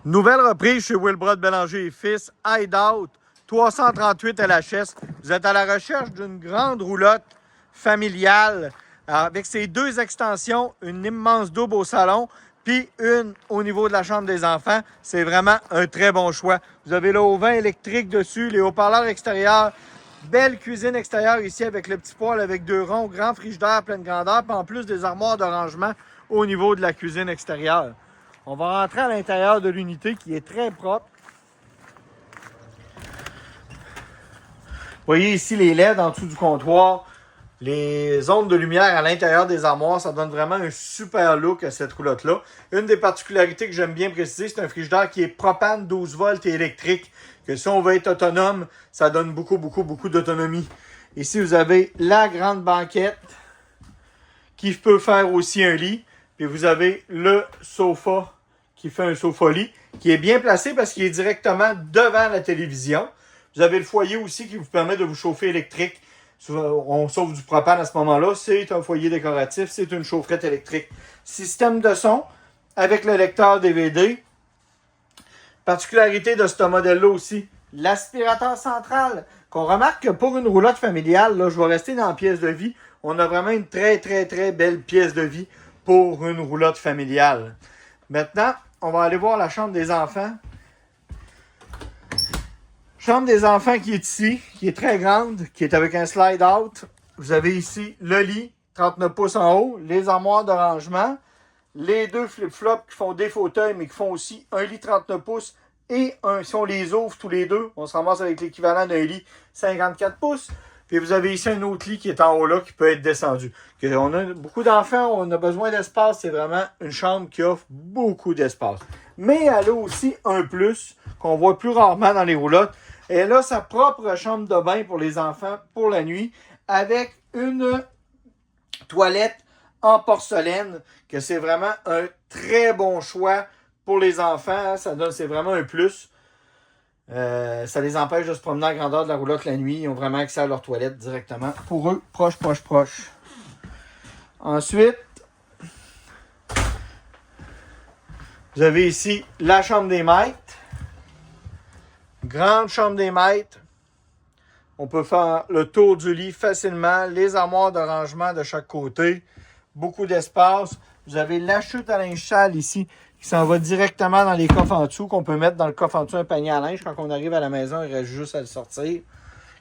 Nouvelle reprise chez Wilbrod Bélanger et Fils, Hideout, 338 LHS. Vous êtes à la recherche d'une grande roulotte familiale avec ses deux extensions, une immense double au salon, puis une au niveau de la chambre des enfants. C'est vraiment un très bon choix. Vous avez le haut-vent électrique dessus, les haut-parleurs extérieurs, belle cuisine extérieure ici avec le petit poêle avec deux ronds, grand frigidaire pleine grandeur, puis en plus des armoires de rangement au niveau de la cuisine extérieure. On va rentrer à l'intérieur de l'unité qui est très propre. Vous voyez ici les LED en dessous du comptoir, les ondes de lumière à l'intérieur des armoires, ça donne vraiment un super look à cette roulotte-là. Une des particularités que j'aime bien préciser, c'est un frigidaire qui est propane 12 volts et électrique, que si on veut être autonome, ça donne beaucoup d'autonomie. Ici, vous avez la grande banquette qui peut faire aussi un lit. Puis vous avez le sofa qui fait un sofa-lit, qui est bien placé parce qu'il est directement devant la télévision. Vous avez le foyer aussi qui vous permet de vous chauffer électrique. On sauve du propane à ce moment-là. C'est un foyer décoratif, c'est une chaufferette électrique. Système de son avec le lecteur DVD. Particularité de ce modèle-là aussi, l'aspirateur central. Qu'on remarque que pour une roulotte familiale, là, je vais rester dans la pièce de vie, on a vraiment une très belle pièce de vie pour une roulotte familiale. Maintenant, on va aller voir la chambre des enfants. Chambre des enfants qui est ici, qui est très grande, qui est avec un slide-out. Vous avez ici le lit, 39 pouces en haut, les armoires de rangement, les deux flip-flops qui font des fauteuils, mais qui font aussi un lit 39 pouces et si on les ouvre tous les deux, on se ramasse avec l'équivalent d'un lit 54 pouces. Puis vous avez ici un autre lit qui est en haut là, qui peut être descendu. On a beaucoup d'enfants, on a besoin d'espace. C'est vraiment une chambre qui offre beaucoup d'espace. Mais elle a aussi un plus qu'on voit plus rarement dans les roulottes. Elle a sa propre chambre de bain pour les enfants pour la nuit avec une toilette en porcelaine, que c'est vraiment un très bon choix pour les enfants. C'est vraiment un plus. Ça les empêche de se promener à grandeur de la roulotte la nuit. Ils ont vraiment accès à leur toilette directement. Pour eux, proche. Ensuite, vous avez ici la chambre des maîtres. Grande chambre des maîtres. On peut faire le tour du lit facilement. Les armoires de rangement de chaque côté. Beaucoup d'espace. Vous avez la chute à linge sale ici qui s'en va directement dans les coffres en dessous, qu'on peut mettre dans le coffre en dessous un panier à linge. Quand on arrive à la maison, il reste juste à le sortir.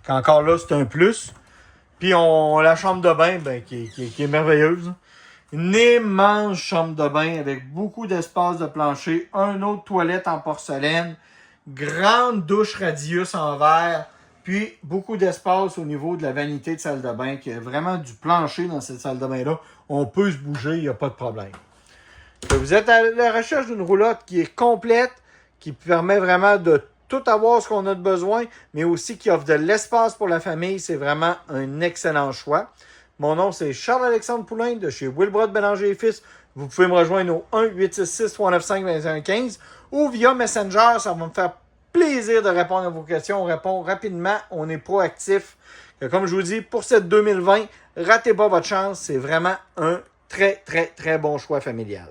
Qu'encore là, c'est un plus. Puis la chambre de bain qui est merveilleuse. Une immense chambre de bain avec beaucoup d'espace de plancher. Un autre toilette en porcelaine. Grande douche radius en verre. Puis beaucoup d'espace au niveau de la vanité de salle de bain. Qui a vraiment du plancher dans cette salle de bain-là. On peut se bouger, il n'y a pas de problème. Vous êtes à la recherche d'une roulotte qui est complète, qui permet vraiment de tout avoir ce qu'on a de besoin, mais aussi qui offre de l'espace pour la famille. C'est vraiment un excellent choix. Mon nom, c'est Charles-Alexandre Poulain de chez Wilbrod Bélanger et Fils. Vous pouvez me rejoindre au 1-866-395-2115 ou via Messenger. Ça va me faire plaisir de répondre à vos questions. On répond rapidement. On est proactif. Comme je vous dis, pour cette 2020, ratez pas votre chance. C'est vraiment un très bon choix familial.